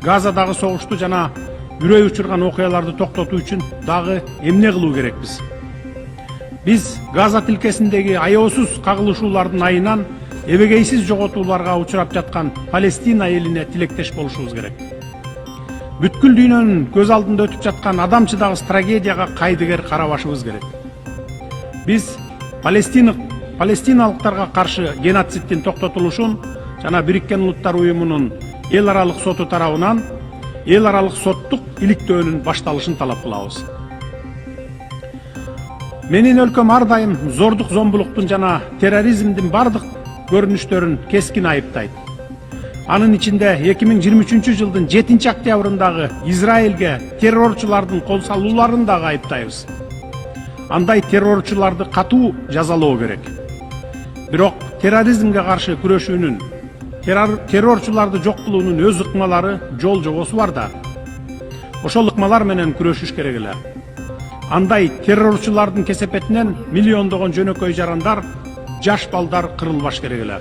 Газадагы согушту жана үрөй учурган окуяларды токтотуу үчүн дагы эмне кылуу керекпиз? Биз Газа тилкесиндеги аеосуз кагылышуулардын айынан эбегейсиз жоготууларга учурап жаткан Палестина элине тилектеш болушубуз керек. Бүткүл дүйнөнүн көз алдында өтүп жаткан адамчыдагыс трагедияга кайдыгер карабашыбыз керек. Биз палестиналыктарга каршы геноциддин токтотулушун жана Бириккен Улуттар Уюмунун эл аралык соту тарабынан эл аралык соттук иликтөөнүн башталышын талап кылабыз. Менин өлкөм ар дайым зордук зомбулуктун жана терроризмдин бардык көрүнүштөрүн кескин айыптайт. Анын ичинде 2023 жылдын 7 октябрындагы Израилге террорчулардын кол салууларын дагы айыптайбыз. Андай террорчуларды катуу жазалоо керек. Бирок терроризмге каршы күрөшүүнүн, террорчуларды жок кылуунун өз ыкмалары, жол жобосу бар да. Ошол ыкмалар менен күрөшүш керек эле. Андай террорчулардын кесепетинен миллиондогон жөнөкөй жарандар, жаш балдар кырылбаш керек эле.